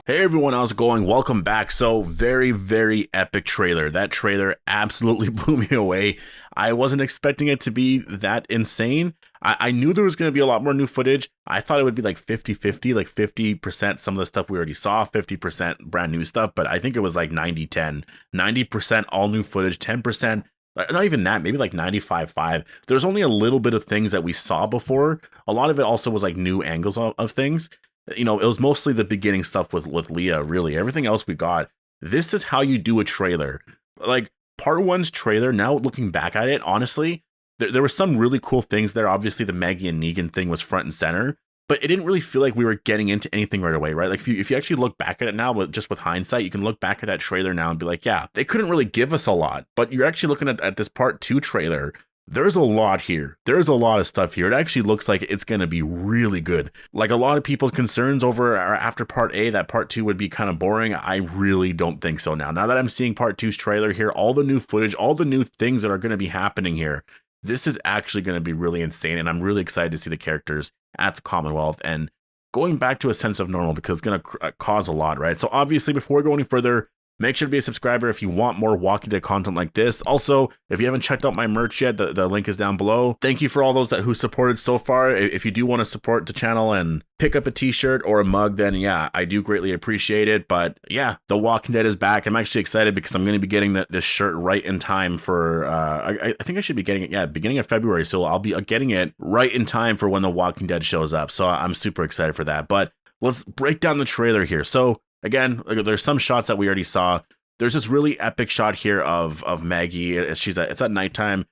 Hey everyone, how's it going? Welcome back. So very epic trailer. That trailer absolutely blew me away. I wasn't expecting it to be that insane. I knew there was going to be a lot more new footage. I thought it would be like 50-50, like 50% some of the stuff we already saw, 50% brand new stuff, but I think it was like 90-10. 90% all new footage, 10%, not even that, maybe like 95-5. There's only a little bit of things that we saw before. A lot of it also was like new angles of things. You know, it was mostly the beginning stuff with Leah, really. Everything else we got. This is how you do a trailer. Like, part one's trailer, now looking back at it, honestly, there were some really cool things there. Obviously, the Maggie and Negan thing was front and center, but it didn't really feel like we were getting into anything right away, right? Like, if you actually look back at it now, just with hindsight, you can look back at that trailer now and be like, yeah, they couldn't really give us a lot. But you're actually looking at this part two trailer. There's a lot here. There's a lot of stuff here. It actually looks like it's going to be really good. Like a lot of people's concerns over after part A, that part two would be kind of boring. I really don't think so now. Now that I'm seeing part two's trailer here, all the new footage, all the new things that are going to be happening here, this is actually going to be really insane. And I'm really excited to see the characters at the Commonwealth and going back to a sense of normal because it's going to cause a lot, right? So obviously, before we go any further, make sure to be a subscriber if you want more Walking Dead content like this. Also, if you haven't checked out my merch yet, the link is down below. Thank you for all those who supported so far. If you do want to support the channel and pick up a t-shirt or a mug, then yeah, I do greatly appreciate it. But yeah, The Walking Dead is back. I'm actually excited because I'm going to be getting this shirt right in time for, I think I should be getting it, yeah, beginning of February. So I'll be getting it right in time for when The Walking Dead shows up. So I'm super excited for that. But let's break down the trailer here. So again, there's some shots that we already saw. There's this really epic shot here of Maggie. It's at nighttime.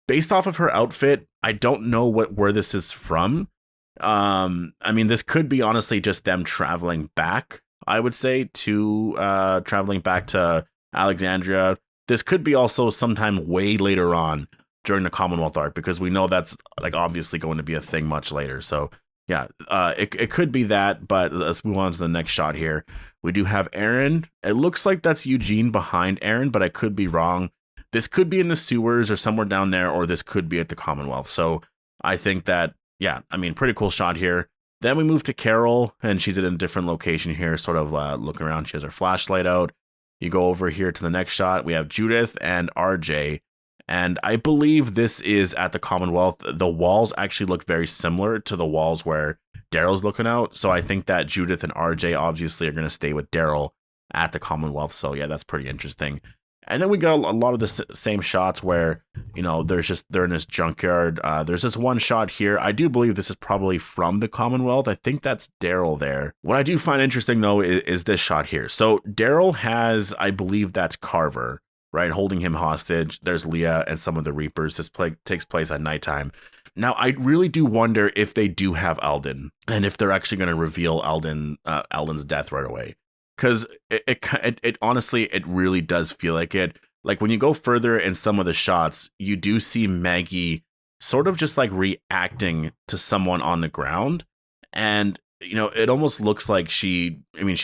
Based off of her outfit, I don't know where this is from. I mean, this could be honestly just them traveling back, I would say, to traveling back to Alexandria. This could be also sometime way later on during the Commonwealth arc, because we know that's like obviously going to be a thing much later. So yeah, it could be that, but let's move on to the next shot here. We do have Aaron. It looks like that's Eugene behind Aaron, but I could be wrong. This could be in the sewers or somewhere down there, or this could be at the Commonwealth. So I think that, yeah, I mean, pretty cool shot here. Then we move to Carol, and she's at a different location here, sort of looking around. She has her flashlight out. You go over here to the next shot. We have Judith and RJ. And I believe this is at the Commonwealth. The walls actually look very similar to the walls where Daryl's looking out. So I think that Judith and RJ obviously are going to stay with Daryl at the Commonwealth. So yeah, that's pretty interesting. And then we got a lot of the same shots where, you know, they're in this junkyard. There's this one shot here. I do believe this is probably from the Commonwealth. I think that's Daryl there. What I do find interesting, though, is this shot here. So Daryl has, I believe that's Carver, right, holding him hostage. There's Leah and some of the Reapers. This takes place at nighttime. Now, I really do wonder if they do have Alden and if they're actually going to reveal Alden's death right away. Because it honestly, it really does feel like it. Like when you go further in some of the shots, you do see Maggie sort of just like reacting to someone on the ground. And, you know, it almost looks like she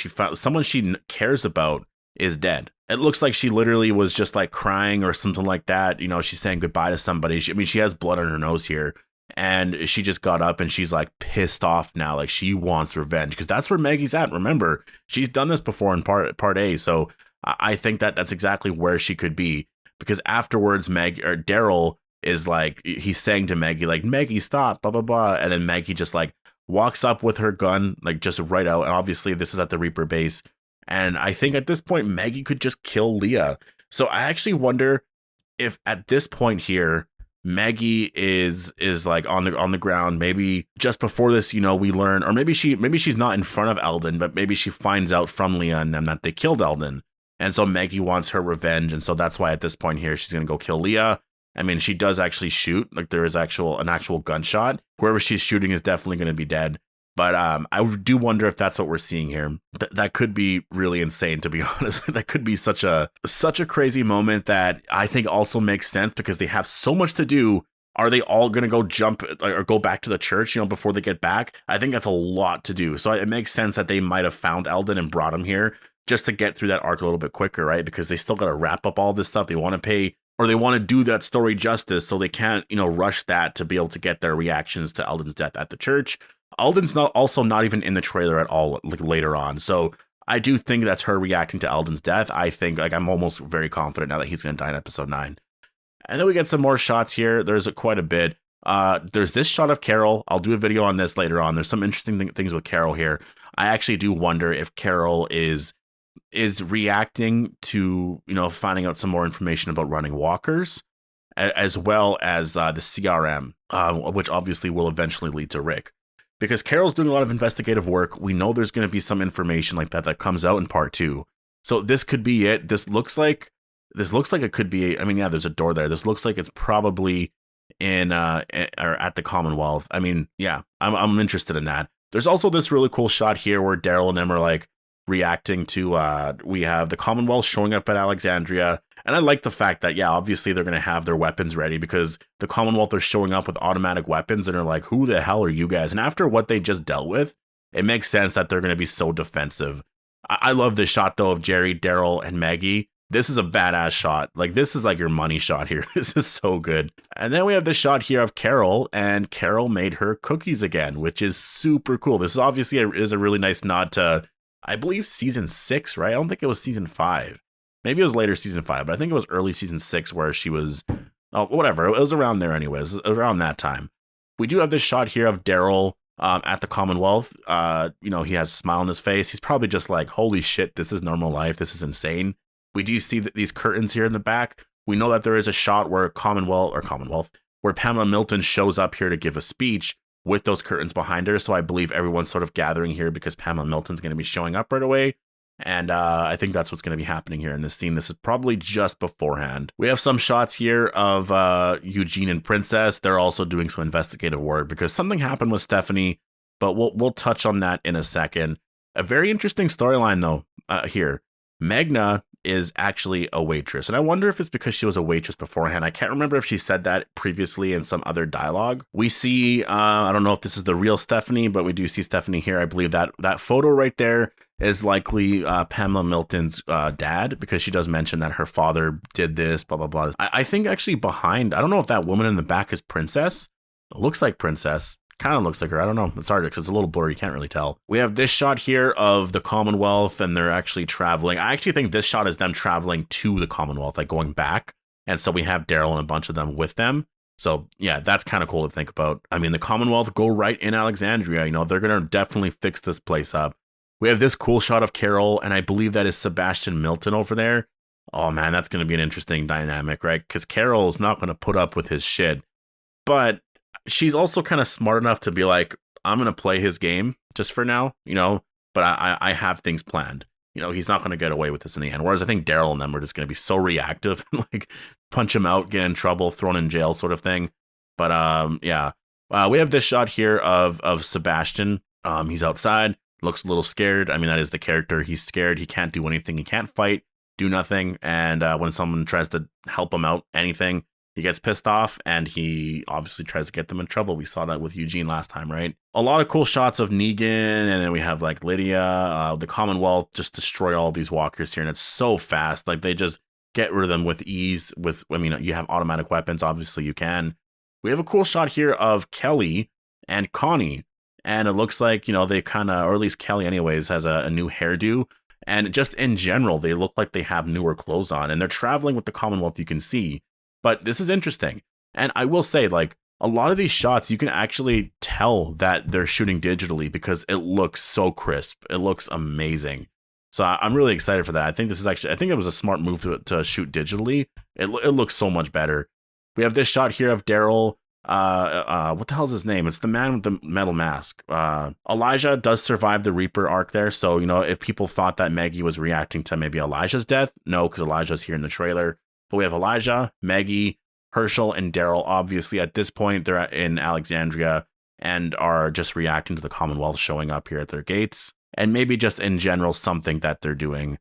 found someone she cares about is dead. It looks like she literally was just like crying or something like that. You know, she's saying goodbye to somebody. She has blood on her nose here, and she just got up and she's like pissed off now. Like she wants revenge because that's where Maggie's at. Remember, she's done this before in part A. So I think that's exactly where she could be, because afterwards Daryl is like, he's saying to Maggie, like, Maggie, stop, blah, blah, blah. And then Maggie just like walks up with her gun, like just right out. And obviously this is at the Reaper base. And I think at this point, Maggie could just kill Leah. So I actually wonder if at this point here, Maggie is like on the ground. Maybe just before this, you know, we learn, or maybe she's not in front of Alden, but maybe she finds out from Leah and them that they killed Alden. And so Maggie wants her revenge. And so that's why at this point here, she's going to go kill Leah. I mean, she does actually shoot, like there is an actual gunshot. Whoever she's shooting is definitely going to be dead. But I do wonder if that's what we're seeing here. That could be really insane, to be honest. That could be such a crazy moment that I think also makes sense because they have so much to do. Are they all going to go jump or go back to the church, you know, before they get back? I think that's a lot to do. So it makes sense that they might have found Alden and brought him here just to get through that arc a little bit quicker, right? Because they still got to wrap up all this stuff. They want to pay, or they want to do that story justice, so they can't, you know, rush that to be able to get their reactions to Alden's death at the church. Alden's not even in the trailer at all, like later on. So I do think that's her reacting to Alden's death. I think, like, I'm almost very confident now that he's going to die in episode 9. And then we get some more shots here. There's quite a bit. There's this shot of Carol. I'll do a video on this later on. There's some interesting things with Carol here. I actually do wonder if Carol is reacting to, finding out some more information about running walkers, as well as the CRM, which obviously will eventually lead to Rick. Because Carol's doing a lot of investigative work. We know there's going to be some information like that comes out in part 2. So this could be it. This looks like it could be. I mean, yeah, there's a door there. This looks like it's probably in or at the Commonwealth. I mean, yeah, I'm interested in that. There's also this really cool shot here where Daryl and them are like reacting to. We have the Commonwealth showing up at Alexandria, and I like the fact that, yeah, obviously they're gonna have their weapons ready, because the Commonwealth are showing up with automatic weapons and are like, who the hell are you guys? And after what they just dealt with, it makes sense that they're gonna be so defensive. I love this shot though of Jerry, Daryl, and Maggie. This is a badass shot. Like, this is like your money shot here. This is so good. And then we have this shot here of Carol, and Carol made her cookies again, which is super cool. This is obviously is a really nice nod to, I believe, season 6, right? I don't think it was season 5. Maybe it was later season 5, but I think it was early season 6 where she was, whatever. It was around there anyways, around that time. We do have this shot here of Daryl at the Commonwealth. He has a smile on his face. He's probably just like, holy shit, this is normal life. This is insane. We do see these curtains here in the back. We know that there is a shot where where Pamela Milton shows up here to give a speech with those curtains behind her. So I believe everyone's sort of gathering here because Pamela Milton's going to be showing up right away. And I think that's what's going to be happening here in this scene. This is probably just beforehand. We have some shots here of Eugene and Princess. They're also doing some investigative work because something happened with Stephanie, but we'll touch on that in a second. A very interesting storyline though here. Magna is actually a waitress, and I wonder if it's because she was a waitress beforehand. I can't remember if she said that previously in some other dialogue. We see, I don't know if this is the real Stephanie, but we do see Stephanie here. I believe that photo right there is likely Pamela Milton's dad, because she does mention that her father did this, blah, blah, blah. I think actually behind, I don't know if that woman in the back is Princess. It looks like Princess. Kind of looks like her. I don't know. It's hard because it's a little blurry. You can't really tell. We have this shot here of the Commonwealth, and they're actually traveling. I actually think this shot is them traveling to the Commonwealth, like going back. And so we have Daryl and a bunch of them with them. So yeah, that's kind of cool to think about. I mean, the Commonwealth go right in Alexandria. They're going to definitely fix this place up. We have this cool shot of Carol, and I believe that is Sebastian Milton over there. Oh man, that's going to be an interesting dynamic, right? Because Carol is not going to put up with his shit. But she's also kind of smart enough to be like, I'm going to play his game just for now, but I have things planned. He's not going to get away with this in the end. Whereas I think Daryl and them are just going to be so reactive and like punch him out, get in trouble, thrown in jail sort of thing. But yeah, we have this shot here of Sebastian. He's outside, looks a little scared. I mean, that is the character. He's scared. He can't do anything. He can't fight, do nothing. And when someone tries to help him out, anything, he gets pissed off, and he obviously tries to get them in trouble. We saw that with Eugene last time, right? A lot of cool shots of Negan, and then we have like Lydia, the Commonwealth just destroy all these walkers here, and it's so fast. Like, they just get rid of them with ease. You have automatic weapons, obviously you can. We have a cool shot here of Kelly and Connie, and it looks like, they kind of, or at least Kelly anyways, has a new hairdo. And just in general, they look like they have newer clothes on, and they're traveling with the Commonwealth, you can see. But this is interesting. And I will say, like, a lot of these shots, you can actually tell that they're shooting digitally because it looks so crisp. It looks amazing. So I'm really excited for that. I think it was a smart move to shoot digitally. It looks so much better. We have this shot here of Daryl. What the hell is his name? It's the man with the metal mask. Elijah does survive the Reaper arc there. So, if people thought that Maggie was reacting to maybe Elijah's death, no, because Elijah's here in the trailer. But we have Elijah, Maggie, Herschel, and Daryl. Obviously, at this point, they're in Alexandria and are just reacting to the Commonwealth showing up here at their gates. And maybe just in general, something that they're doing.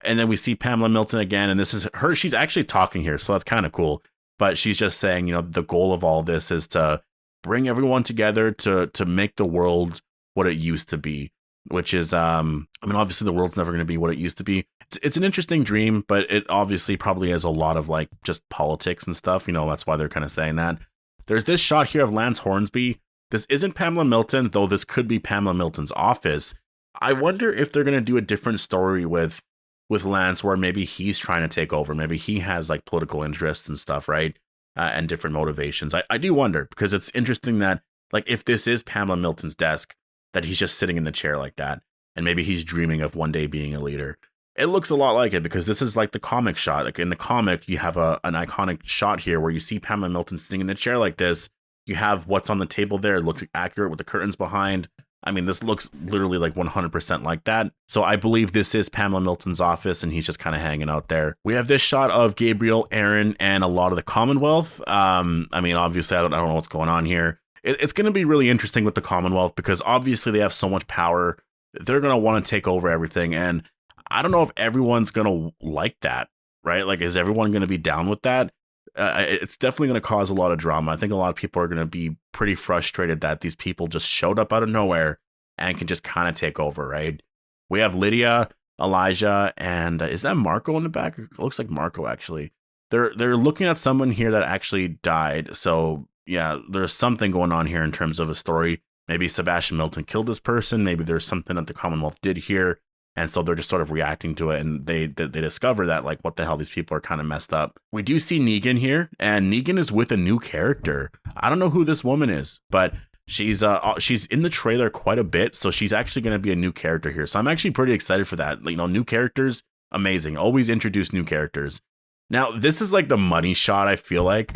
And then we see Pamela Milton again, and this is her. She's actually talking here, so that's kind of cool. But she's just saying, the goal of all this is to bring everyone together to make the world what it used to be. Which is, obviously the world's never going to be what it used to be. It's an interesting dream, but it obviously probably has a lot of like just politics and stuff. That's why they're kind of saying that. There's this shot here of Lance Hornsby. This isn't Pamela Milton, though this could be Pamela Milton's office. I wonder if they're gonna do a different story with Lance, where maybe he's trying to take over. Maybe he has like political interests and stuff, right? And different motivations. I do wonder, because it's interesting that, like, if this is Pamela Milton's desk, that he's just sitting in the chair like that, and maybe he's dreaming of one day being a leader. It looks a lot like it, because this is like the comic shot. Like in the comic, you have an iconic shot here where you see Pamela Milton sitting in a chair like this. You have what's on the table there. It looks accurate with the curtains behind. I mean, this looks literally like 100% like that. So I believe this is Pamela Milton's office, and he's just kind of hanging out there. We have this shot of Gabriel, Aaron, and a lot of the Commonwealth. I mean, obviously, I don't know what's going on here. It's going to be really interesting with the Commonwealth, because obviously they have so much power. They're going to want to take over everything. And I don't know if everyone's going to like that, right? Like, is everyone going to be down with that? It's definitely going to cause a lot of drama. I think a lot of people are going to be pretty frustrated that these people just showed up out of nowhere and can just kind of take over, right? We have Lydia, Elijah, and is that Marco in the back? It looks like Marco, actually. They're looking at someone here that actually died. So yeah, there's something going on here in terms of a story. Maybe Sebastian Milton killed this person. Maybe there's something that the Commonwealth did here. And so they're just sort of reacting to it, and they discover that, like, what the hell, these people are kind of messed up. We do see Negan here, and Negan is with a new character. I don't know who this woman is, but she's in the trailer quite a bit, so she's actually going to be a new character here. So I'm actually pretty excited for that. You know, new characters, amazing. Always introduce new characters. Now, this is like the money shot, I feel like.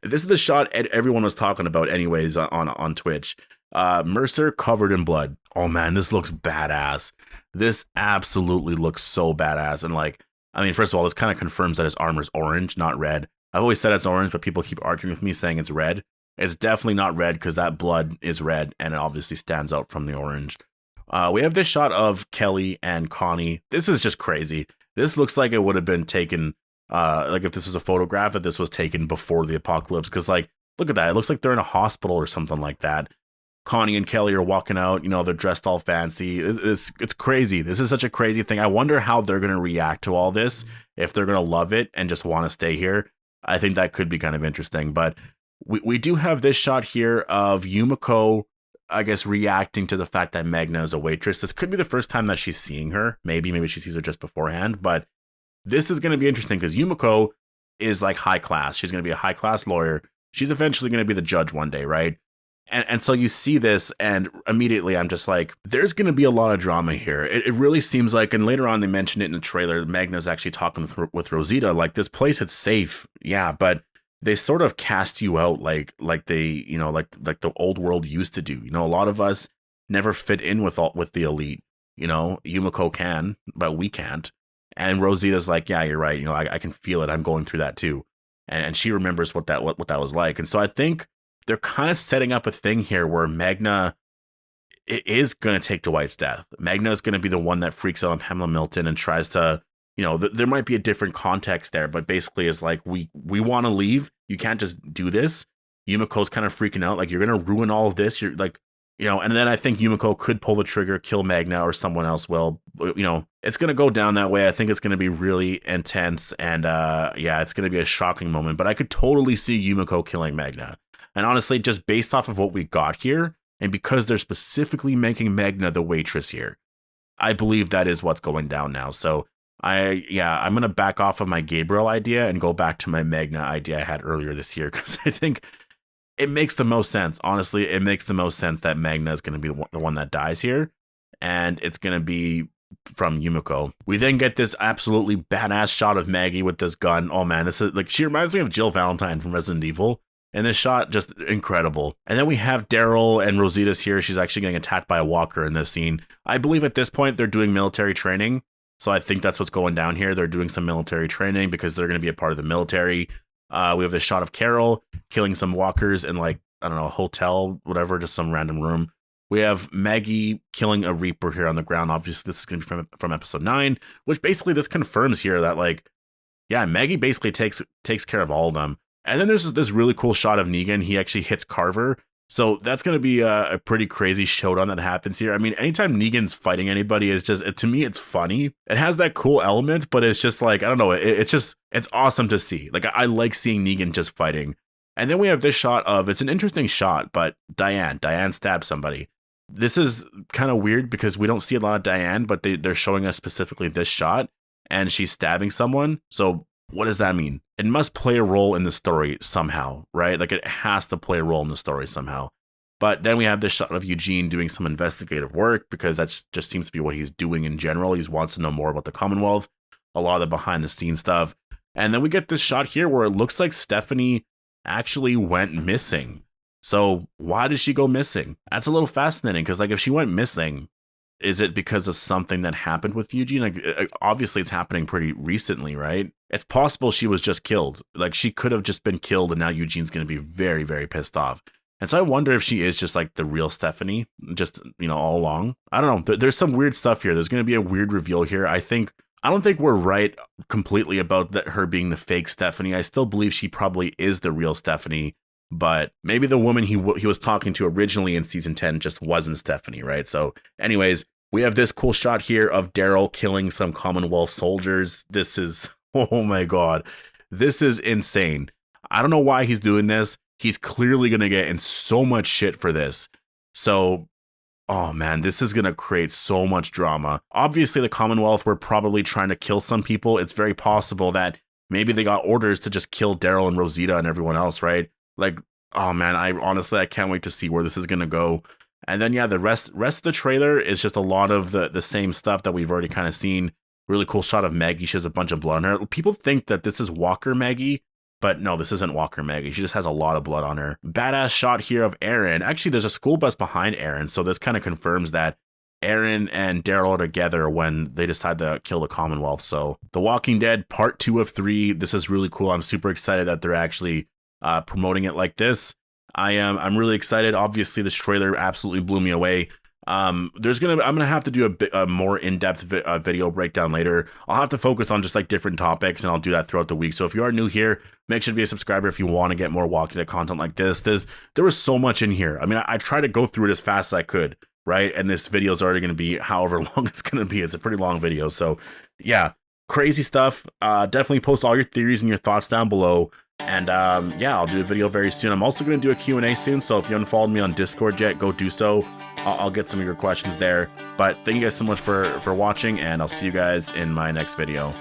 This is the shot everyone was talking about anyways on Twitch. Mercer covered in blood. Oh man, this looks badass. This absolutely looks so badass. And like, I mean, first of all, this kind of confirms that his armor's orange, not red. I've always said it's orange, but people keep arguing with me saying it's red. It's definitely not red, because that blood is red, and it obviously stands out from the orange. We have this shot of Kelly and Connie. This is just crazy. This looks like it would have been taken, like if this was a photograph, that this was taken before the apocalypse. Because like, look at that. It looks like they're in a hospital or something like that. Connie and Kelly are walking out, you know, they're dressed all fancy. It's crazy. This is such a crazy thing. I wonder how they're going to react to all this, if they're going to love it and just want to stay here. I think that could be kind of interesting. But we do have this shot here of Yumiko, I guess, reacting to the fact that Magna is a waitress. This could be the first time that she's seeing her. Maybe she sees her just beforehand. But this is going to be interesting, because Yumiko is like high class. She's going to be a high class lawyer. She's eventually going to be the judge one day, right? And so you see this, and immediately I'm just like, there's going to be a lot of drama here. It really seems like, and later on they mentioned it in the trailer, Magna's actually talking with Rosita, like, this place, it's safe. Yeah, but they sort of cast you out like they, you know, like the old world used to do. You know, a lot of us never fit in with the elite. You know, Yumiko can, but we can't. And Rosita's like, yeah, you're right. You know, I can feel it. I'm going through that too. And she remembers what that was like. And so I think they're kind of setting up a thing here where Magna is going to take Dwight's death. Magna is going to be the one that freaks out on Pamela Milton and tries to, you know, there might be a different context there, but basically is like, we want to leave. You can't just do this. Yumiko's kind of freaking out. Like, you're going to ruin all of this. You're like, you know, and then I think Yumiko could pull the trigger, kill Magna, or someone else will. You know, it's going to go down that way. I think it's going to be really intense. And yeah, it's going to be a shocking moment. But I could totally see Yumiko killing Magna. And honestly, just based off of what we got here, and because they're specifically making Magna the waitress here, I believe that is what's going down now. So I'm going to back off of my Gabriel idea and go back to my Magna idea I had earlier this year, because I think it makes the most sense. Honestly, it makes the most sense that Magna is going to be the one that dies here, and it's going to be from Yumiko. We then get this absolutely badass shot of Maggie with this gun. Oh man, this is like, she reminds me of Jill Valentine from Resident Evil. And this shot, just incredible. And then we have Daryl and Rosita's here. She's actually getting attacked by a walker in this scene. I believe at this point they're doing military training. So I think that's what's going down here. They're doing some military training because they're going to be a part of the military. We have this shot of Carol killing some walkers in, like, I don't know, a hotel, whatever, just some random room. We have Maggie killing a Reaper here on the ground. Obviously, this is going to be from episode 9, which basically this confirms here that, like, yeah, Maggie basically takes care of all of them. And then there's this really cool shot of Negan. He actually hits Carver. So that's going to be a pretty crazy showdown that happens here. I mean, anytime Negan's fighting anybody, it's just, to me, it's funny. It has that cool element, but it's just like, I don't know. It's awesome to see. Like, I like seeing Negan just fighting. And then we have this shot of, it's an interesting shot, but Diane stabs somebody. this is kind of weird because we don't see a lot of Diane, but they're showing us specifically this shot, and she's stabbing someone. So what does that mean? It must play a role in the story somehow, right? Like, it has to play a role in the story somehow. But then we have this shot of Eugene doing some investigative work, because that's just seems to be what he's doing in general. He wants to know more about the Commonwealth, a lot of the behind the scenes stuff. And then we get this shot here where it looks like Stephanie actually went missing. So why did she go missing? That's a little fascinating, because like, if she went missing, is it because of something that happened with Eugene? Like, obviously it's happening pretty recently, right? It's possible she was just killed. Like, she could have just been killed, and now Eugene's going to be very, very pissed off. And so I wonder if she is just like the real Stephanie, just, you know, all along. I don't know. There's some weird stuff here. There's going to be a weird reveal here. I don't think we're right completely about her being the fake Stephanie. I still believe she probably is the real Stephanie, but maybe the woman he was talking to originally in season 10 just wasn't Stephanie, right? So anyways, we have this cool shot here of Daryl killing some Commonwealth soldiers. This is, oh my God, this is insane. I don't know why he's doing this. He's clearly going to get in so much shit for this. So, oh man, this is going to create so much drama. Obviously, the Commonwealth were probably trying to kill some people. It's very possible that maybe they got orders to just kill Daryl and Rosita and everyone else, right? Like, oh man, I can't wait to see where this is going to go. And then, yeah, the rest of the trailer is just a lot of the same stuff that we've already kind of seen. Really cool shot of Maggie. She has a bunch of blood on her. People think that this is Walker Maggie, but no, this isn't Walker Maggie. She just has a lot of blood on her. Badass shot here of Aaron. Actually, there's a school bus behind Aaron, so this kind of confirms that Aaron and Daryl are together when they decide to kill the Commonwealth. So, The Walking Dead Part 2 of 3. This is really cool. I'm super excited that they're actually promoting it like this. I'm really excited. Obviously, this trailer absolutely blew me away. I'm gonna have to do a more in-depth video breakdown later. I'll have to focus on just like different topics, and I'll do that throughout the week. So if you are new here, make sure to be a subscriber if you want to get more Walking Dead content like this. There was so much in here. I mean, I tried to go through it as fast as I could, right? And this video is already going to be however long it's going to be. It's a pretty long video. So yeah, crazy stuff. Definitely post all your theories and your thoughts down below. And yeah, I'll do a video very soon. I'm also going to do a Q&A soon. So if you haven't followed me on Discord yet, go do so. I'll get some of your questions there. But thank you guys so much for watching, and I'll see you guys in my next video.